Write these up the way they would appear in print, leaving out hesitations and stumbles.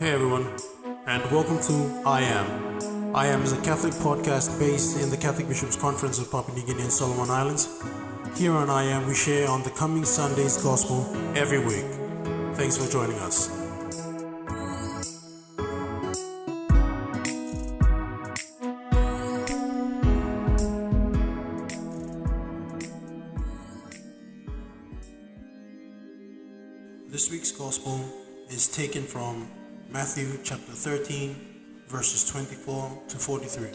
Hey everyone, and welcome to I Am. I Am is a Catholic podcast based in the Catholic Bishops' Conference of Papua New Guinea and Solomon Islands. Here on I Am, we share on the coming Sunday's Gospel every week. Thanks for joining us. This week's Gospel is taken from Matthew chapter 13, verses 24 to 43.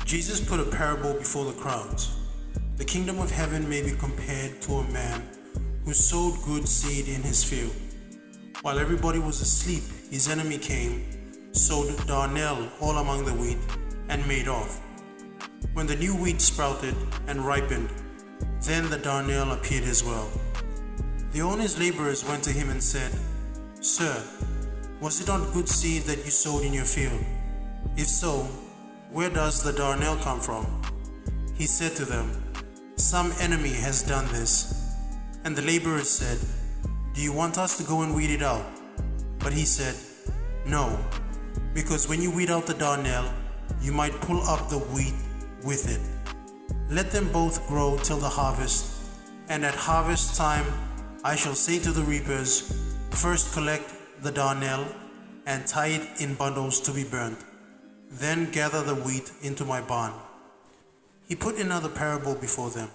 Jesus put a parable before the crowds. The kingdom of heaven may be compared to a man who sowed good seed in his field. While everybody was asleep, his enemy came, sowed darnel all among the wheat, and made off. When the new wheat sprouted and ripened, then the darnel appeared as well. The owner's laborers went to him and said, "Sir, was it not good seed that you sowed in your field? If so, where does the darnel come from?" He said to them, "Some enemy has done this." And the laborers said, "Do you want us to go and weed it out?" But he said, "No, because when you weed out the darnel, you might pull up the wheat with it. Let them both grow till the harvest, and at harvest time I shall say to the reapers, first collect the darnel and tie it in bundles to be burnt. Then gather the wheat into my barn." He put another parable before them.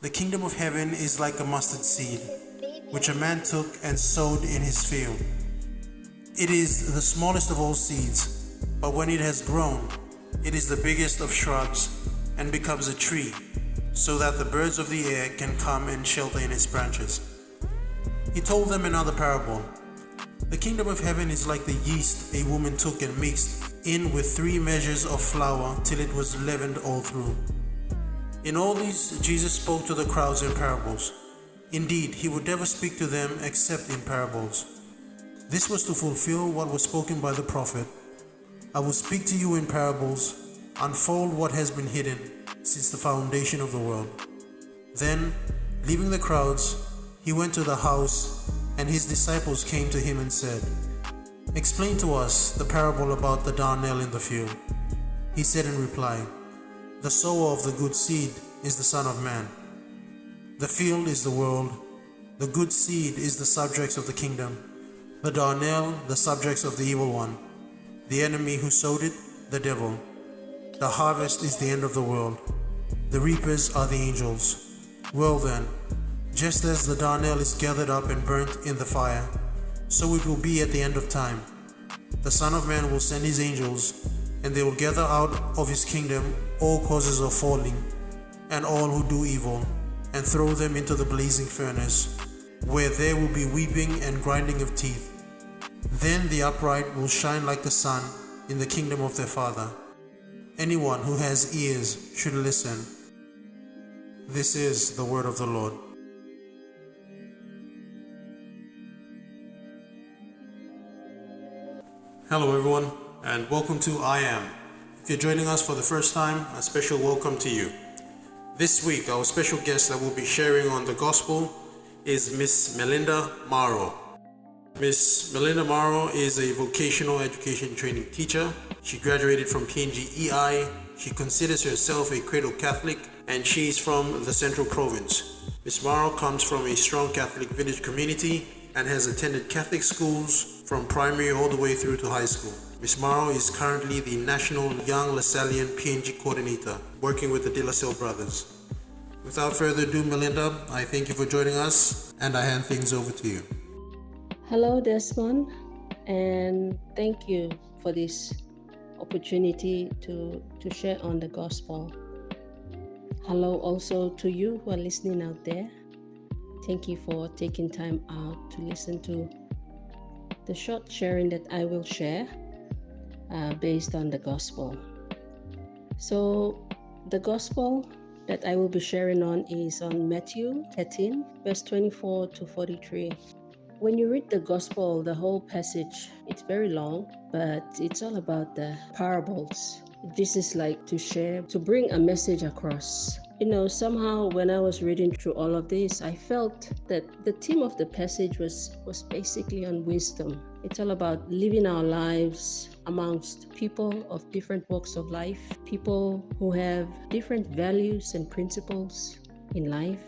The kingdom of heaven is like a mustard seed, which a man took and sowed in his field. It is the smallest of all seeds, but when it has grown, it is the biggest of shrubs and becomes a tree, so that the birds of the air can come and shelter in its branches. He told them another parable. The kingdom of heaven is like the yeast a woman took and mixed in with 3 measures of flour till it was leavened all through. In all these, Jesus spoke to the crowds in parables. Indeed, he would never speak to them except in parables. This was to fulfill what was spoken by the prophet. "I will speak to you in parables, unfold what has been hidden since the foundation of the world." Then, leaving the crowds, he went to the house, and his disciples came to him and said, "Explain to us the parable about the darnel in the field." He said in reply, "The sower of the good seed is the Son of Man. The field is the world. The good seed is the subjects of the kingdom. The darnel, the subjects of the evil one. The enemy who sowed it, the devil. The harvest is the end of the world. The reapers are the angels. Well then, just as the darnel is gathered up and burnt in the fire, so it will be at the end of time. The Son of Man will send his angels, and they will gather out of his kingdom all causes of falling, and all who do evil, and throw them into the blazing furnace, where there will be weeping and grinding of teeth. Then the upright will shine like the sun in the kingdom of their Father. Anyone who has ears should listen." This is the word of the Lord. Hello everyone, and welcome to I Am. If you're joining us for the first time, a special welcome to you. This week, our special guest that will be sharing on the gospel is Miss Melinda Maro. Miss Melinda Maro is a vocational education training teacher. She graduated from PNG-EI. She considers herself a cradle Catholic, and she is from the Central Province. Miss Maro comes from a strong Catholic village community and has attended Catholic schools from primary all the way through to high school. Miss Maro is currently the National Young Lasallian PNG Coordinator, working with the De La Salle brothers. Without further ado, Melinda, I thank you for joining us, and I hand things over to you. Hello, Desmond, and thank you for this opportunity to share on the gospel. Hello also to you who are listening out there. Thank you for taking time out to listen to the short sharing that I will share based on the gospel. So the gospel that I will be sharing on is on Matthew 13, verse 24 to 43. When you read the gospel, the whole passage, it's very long, but it's all about the parables. This is like to bring a message across Somehow when I was reading through all of this, I felt that the theme of the passage was basically on wisdom. It's all about living our lives amongst people of different walks of life, people who have different values and principles in life,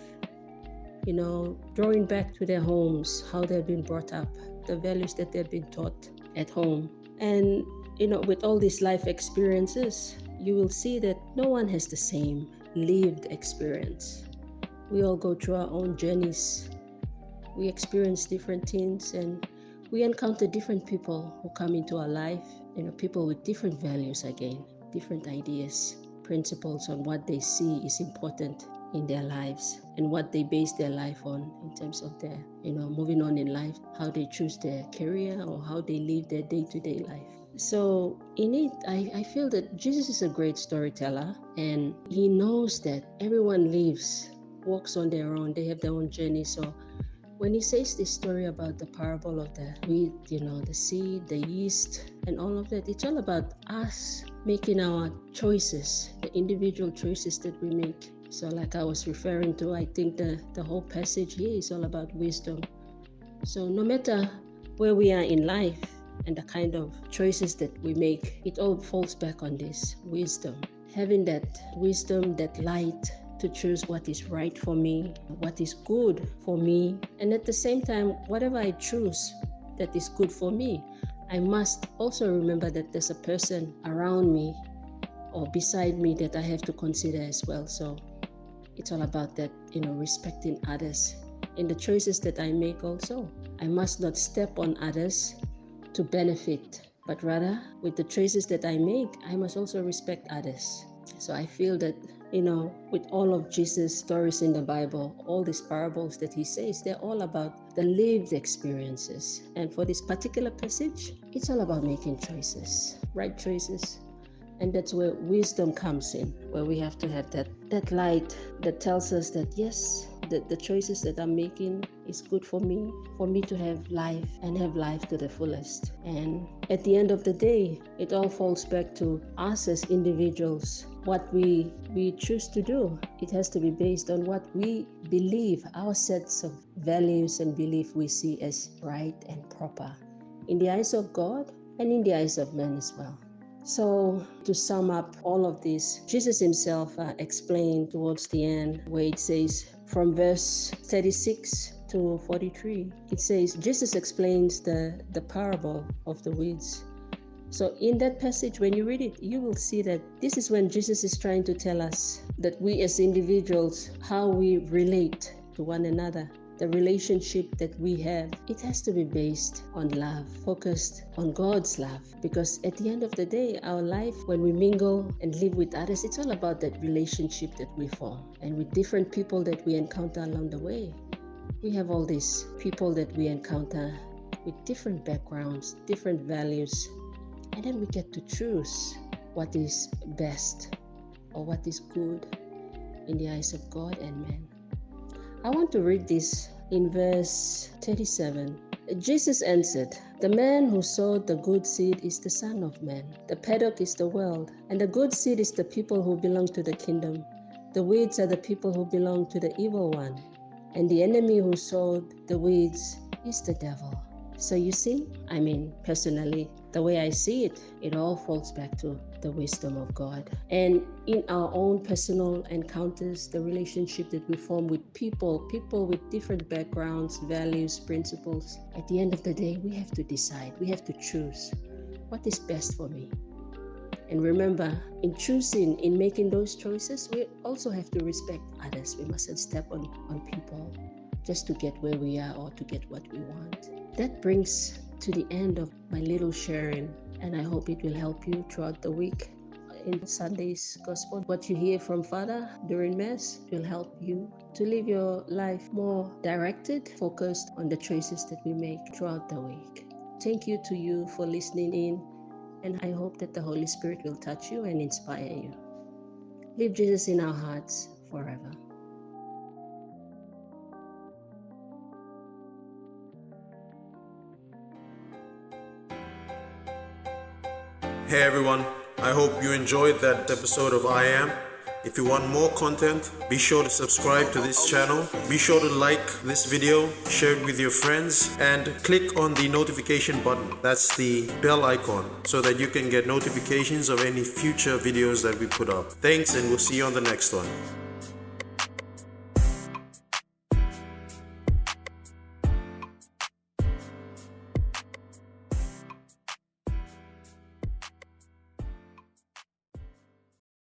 drawing back to their homes, how they've been brought up, the values that they've been taught at home. And, with all these life experiences, you will see that no one has the same lived experience. We all go through our own journeys. We experience different things and we encounter different people who come into our life, people with different values again, different ideas, principles on what they see is important in their lives and what they base their life on in terms of their, moving on in life, how they choose their career or how they live their day-to-day life. So in it, I feel that Jesus is a great storyteller and he knows that everyone walks on their own, they have their own journey. So when he says this story about the parable of the wheat, the seed, the yeast, and all of that, it's all about us making our choices, the individual choices that we make. So like I was referring to, I think the whole passage here is all about wisdom. So no matter where we are in life and the kind of choices that we make, it all falls back on this wisdom. Having that wisdom, that light to choose what is right for me, what is good for me. And at the same time, whatever I choose that is good for me, I must also remember that there's a person around me or beside me that I have to consider as well. So it's all about that, respecting others. In the choices that I make also, I must not step on others to benefit, but rather with the choices that I make, I must also respect others. So I feel that, with all of Jesus' stories in the Bible, all these parables that he says, they're all about the lived experiences. And for this particular passage, it's all about making choices, right choices. And that's where wisdom comes in, where we have to have that light that tells us that yes, the choices that I'm making is good for me to have life and have life to the fullest. And at the end of the day, it all falls back to us as individuals. What we choose to do, it has to be based on what we believe, our sets of values and belief we see as right and proper in the eyes of God and in the eyes of men as well. So to sum up all of this, Jesus himself explained towards the end where it says from verse 36 to 43, it says Jesus explains the parable of the weeds. So in that passage, when you read it, you will see that this is when Jesus is trying to tell us that we as individuals, how we relate to one another. The relationship that we have, it has to be based on love, focused on God's love. Because at the end of the day, our life, when we mingle and live with others, it's all about that relationship that we form. And with different people that we encounter along the way, we have all these people that we encounter with different backgrounds, different values, and then we get to choose what is best or what is good in the eyes of God and man. I want to read this in verse 37. Jesus answered, "The man who sowed the good seed is the Son of Man. The paddock is the world, and the good seed is the people who belong to the kingdom. The weeds are the people who belong to the evil one, and the enemy who sowed the weeds is the devil." So you see, personally, the way I see it, it all falls back to the wisdom of God. And in our own personal encounters, the relationship that we form with people with different backgrounds, values, principles, at the end of the day, we have to decide, we have to choose what is best for me. And remember, in choosing, in making those choices, we also have to respect others. We mustn't step on people just to get where we are or to get what we want. That brings to the end of my little sharing, and I hope it will help you throughout the week. In Sunday's Gospel, what you hear from Father during Mass will help you to live your life more directed, focused on the choices that we make throughout the week. Thank you to you for listening in, and I hope that the Holy Spirit will touch you and inspire you. Leave Jesus in our hearts forever. Hey everyone, I hope you enjoyed that episode of I Am. If you want more content, be sure to subscribe to this channel. Be sure to like this video, share it with your friends, and click on the notification button. That's the bell icon, so that you can get notifications of any future videos that we put up. Thanks, and we'll see you on the next one.